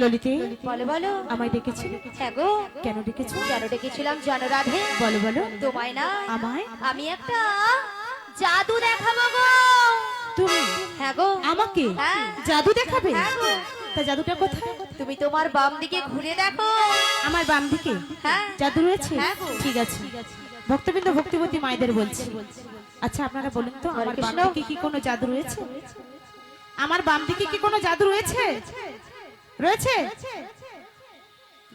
ললিতে, বলো বলো। আমায় ডেকেছিলে? হ্যাঁ গো। কেন ডেকেছো? কেন ডেকেছিলাম জানো রাধে? বলো বলো। তোমায় না আমায়? আমি একটা জাদু দেখাবো গো। তুমি? হ্যাঁ গো। আমাকে হ্যাঁ। জাদু দেখাবে? হ্যাঁ গো। তা জাদুটা কোথায়? তুমি তোমার বাম দিকে ঘুরে দেখো। আমার বাম দিকে হ্যাঁ। জাদু রয়েছে? হ্যাঁ গো। ঠিক আছে, ভক্তবৃন্দ ভক্তিবতী মায়েদের বলছি। আচ্ছা আপনারা বলুন তো, আমার বাম দিকে কি কোনো জাদু রয়েছে? আমার বাম দিকে কি কোনো জাদু রয়েছে? রয়েছে?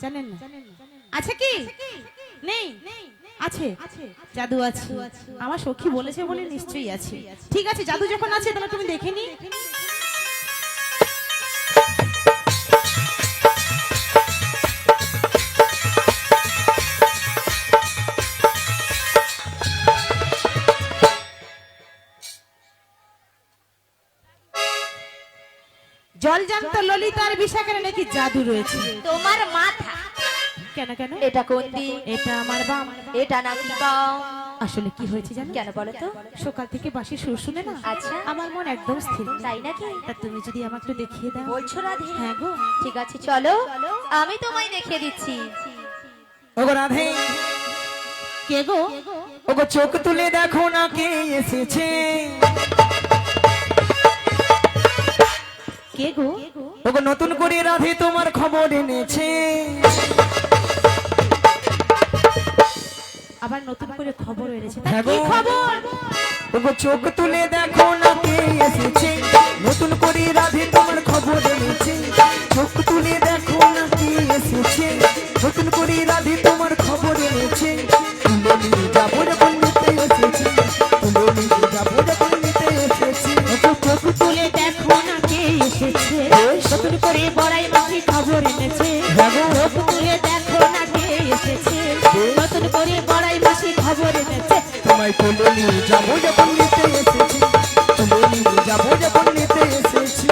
জানেন না? আছে কি? নেই? আছে? জাদু আছে। আমার সখী বলেছে বলে নিশ্চয়ই আছে। ঠিক আছে, জাদু যখন আছে তাহলে তুমি দেখে নি। জলজান্ত ললিতার বিশাখারে নাকি জাদু রয়েছে। তোমার মাথা। কেন কেন? এটা কোন দিক? এটা আমার বাম। এটা নাকি বাম? আসলে কি হয়েছে জানো? কেন বলো তো? সকাল থেকে বাসি সুর শুনে না আচ্ছা। আমার মন একদম স্থির। তাই নাকি? তা তুমি যদি আমাকে একটু দেখিয়ে দাও। বলছো রাধে? হ্যাঁ গো। ঠিক আছে চলো, আমি তোমায় দেখিয়ে দিচ্ছি। ওগো রাধে, কে গো? ওগো চোখ তুলে দেখো না কে এসেছে। কে গো? ওগো নতুন করে রাধে তোমার খবর এনেছে। আবার নতুন করে খবর এনেছে? তা হ্যাঁ কি গো। খবর? ওগো চোখ তুলে দেখো না কে এসেছে। নতুন করে রাধে তোমার খবর এনেছে। চোখ তুলে দেখো না কে এসেছে। নতুন করে রাধে তোমার খবর এনেছে। তুলে নিয়ে যাবো যখন নিতে এসেছে। তুলে নিয়ে যাবো যখন নিতে এসেছে। ওকে চোখ তুলে দেখো না কে এসেছে। নতুন করে বড়াই মাঝি খবর এনেছে। হ্যাঁ গো। চোখ তুলে দেখো না কে এসেছে। নতুন করে বড়াই মাঝি খবর এনেছে। তোমায় তুলে নিয়ে যাবো যখন নিতে এসেছি। তুলে নিয়ে যাবো যখন নিতে এসেছি।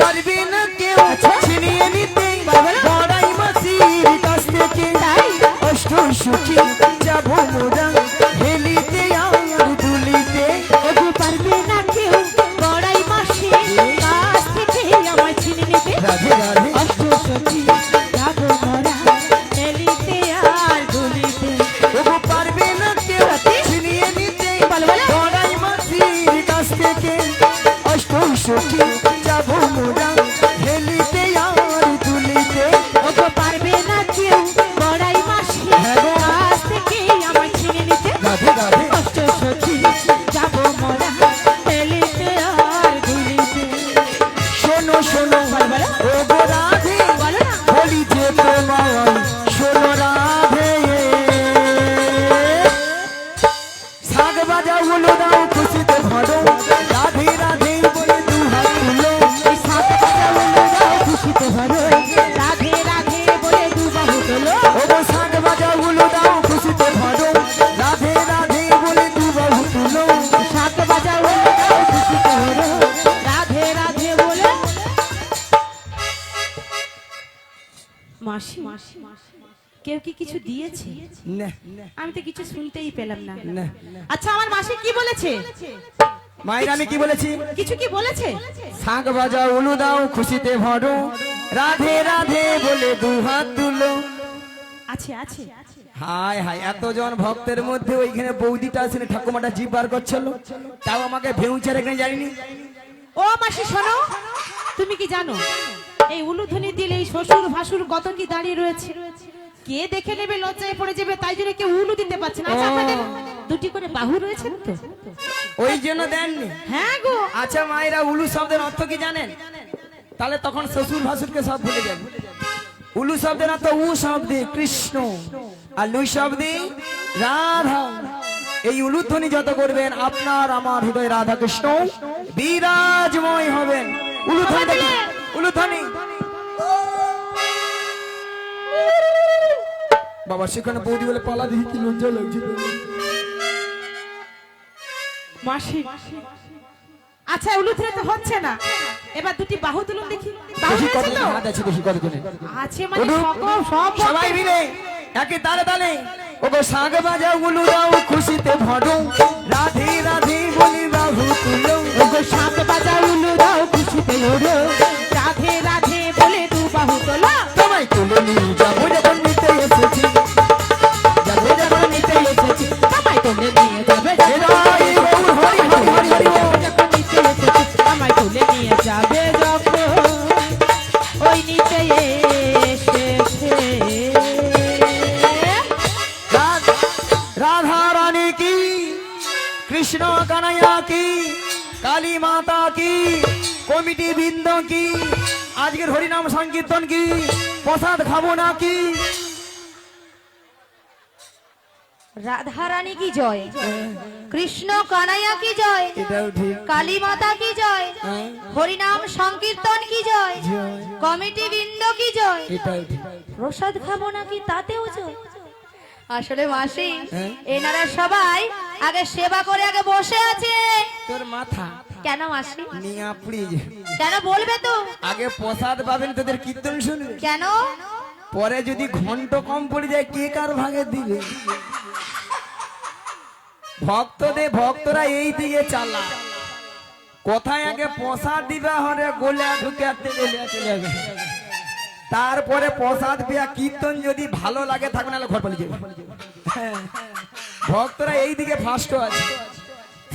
পারবে না কেউ ছিনিয়ে নিতে বড়াই মাসির কাছ থেকে। অষ্ট সুখী যাবো মোরা হেলিতে আর দুলিতে। ওগো পারবে না কেউ বড়াই মাসি কাছ থেকে আমায় ছিনে নিতে। রাধে রাধে অষ্ট সখী যাবো মোরা এলিতে আর দুলিতে। ওগো পারবে না কেউ ছিনিয়ে নিতে বড়াই মাসির কাছ থেকে। অষ্ট সুখী যাবো মোরা হেলিতে আর দুলিতে। ওগো পারবে না কেউ বড়াই মাসি কাছ থেকে আমায় ছিনে নিতে। রাধে রাধে অষ্ট সখী যাবো মোরা এলিতে আর দুলিতে। শোনো শোনো ওগো রাধে বলো না। বলি যে তোমায় শোনো রাধে। শাক বাজা হলো দাও খুশিতে ভরো। রাধে রাধে বলে দু হাত তুলো। এই সাত কথা বলে দাও খুশিতে ভরোই। রাধে রাধে বলে দু বাহু তোলো। ওগো শাক বাজা হলো দাও খুশিতে ভরো। রাধে রাধে বলে দু বাহু তুলো। শাক বাজা বলে দাও খুশিতে ভরো। রাধে রাধে বলে। মাসি কেউ কি কিছু দিয়েছে? না আমি তো কিছু শুনতেই পেলাম না। না আচ্ছা আমার মাসি কি বলেছে? মায়ের আমি কি বলেছি? কিছু কি বলেছে? শাক বাজা উলু দাও খুশিতে ভরো। রাধে রাধে বলে দু হাত তুলো। আছে আছে। হায় হায়, এতজন ভক্তের মধ্যে ওইখানে বৌদিটা আসলে ঠাকুমাটা জিভ বার করছিল, তাও আমাকে ভেউচার এখানে জানিনি। ও মাসি শোনো, তুমি কি জানো এই উলুধ্বনি দিলে এই শ্বশুর ভাসুর কত কি দাঁড়িয়ে রয়েছে? কে দেখে নেবে, লজ্জায় পড়ে যাবে, তাই জন্য কেউ উলু দিতে পারছে না। আচ্ছা আপনাদের দুটি করে বাহু রয়েছে তো? ওই জন্য দেননি। হ্যাঁ গো। আচ্ছা মায়েরা উলু শব্দের অর্থ কি জানেন? তাহলে তখন শ্বশুর ভাসুরকে সব ভুলে যাবে। উলু শব্দের অর্থ উ শব্দে কৃষ্ণ আর লুই শব্দে রাধা। এই উলুধ্বনি যত করবেন আপনার আমার হৃদয় রাধা কৃষ্ণ বিরাজময় হবেন। উলুধ্বনি দেখুন, উলুধ্বনি। বাবা সেখানে বৌদি বলে পালা দেখি কি লজ্জা লাগছে। মাসি আচ্ছা উলু ধরে তো হচ্ছে না, এবার দুটি বাহু তুলুন দেখি। বাহু দেখি হয়েছে কতজনে তো? হাত আছে, দেখি কতজনে। আছে মানে উঠুন। সব সবাই মিলে একে তালে তালে ওগো শাঁখ বাজাও উলু দাও খুশিতে ভরো, রাধে রাধে বলি বাহু তুলো। ওগো শাঁখ বাজাও উলু দাও খুশিতে ওড়ো, রাধে রাধে বলে দু বাহু তোলো। তোমায় তুলে নিয়ে যাবো যখন নিতে এসেছি, যাবো যখন নিতে এসেছি। আমায় তুলে নিয়ে যাবে হরি গৌর, হরি হরি হরি হরি বল। যখন নিতে এসেছি, আমায় তুলে নিয়ে যাবে যখন ওই নিতে এসেছে। राधा रानी की, कृष्ण कन्हैया की, काली माता की, कमिटी बिंदु की, आज के हरिनाम संकीर्तन की, प्रसाद खाबो ना की। রাধা রানী কি জয়, কৃষ্ণ কানাইয়া কি জয়, এটাও ঠিক। কালী মাতা কি জয়, হ্যাঁ, হরিনাম সংকীর্তন কি জয়, জয়। কমিটি বৃন্দ কি জয়, এটাও ঠিক। প্রসাদ খাবো নাকি তাতেও জয়। আসলে মাসি হ্যাঁ? এনারা সবাই আগে সেবা করে আগে বসে আছে। তোর মাথা কেন মাসি, নিয়া প্লিজ, কেন বলবে তো? আগে প্রসাদ পাবেন, তোদের কীর্তন শুনবে, কেন? পরে যদি ঘন্ট কম পড়ে যায় কে কার ভাগে দিবে। ভক্তরা এই দিকে চালা, কোথায় আগে প্রসাদ দিবা হরে গোলা ঢুকে চলে যাবে, তারপরে প্রসাদ পেয়া কীর্তন যদি ভালো লাগে থাকবে, নাহলে ঘর পালিয়ে যাবে। হ্যাঁ, ভক্তরা এই দিকে ফার্স্ট আছে।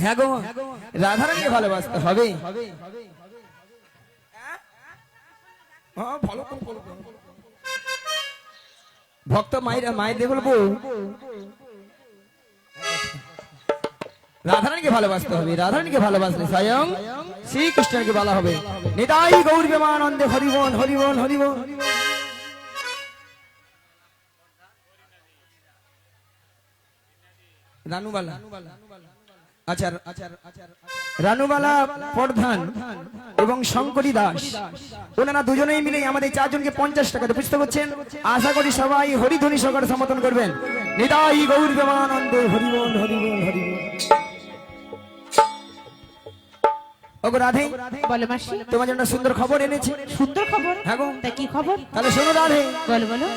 হ্যাঁ গো, রাধারানীকে ভালোবাসতে হবে। হ্যাঁ, ভালো করে বলবো। ভক্ত মায়েদের বলবো রাধারানীকে ভালোবাসতে হবে, রাধারানীকে ভালোবাসলে স্বয়ং শ্রীকৃষ্ণকে বলা হবে। নিতাই গৌর প্রেমানন্দে হরিবল হরিবল হরিবল। রানুবালা, আচার রানুবালা প্রধান এবং শঙ্করী দাস, ওনারা দুজনেই মিলে আমাদের চারজনকে 50 টাকা দিয়ে পুষতে করছেন। আশা করি সবাই হরিধ্বনি সহকারে সমর্থন করবেন। নিতাই গৌর প্রেমানন্দে হরিবল হরিবল হরিবল। ওগো রাধে, বলো মাসি, তোমার জন্য সুন্দর খবর এনেছি। সুন্দর খবর? হ্যাঁ গো। তা কি খবর? তাহলে শোনো রাধে, বলো বলো।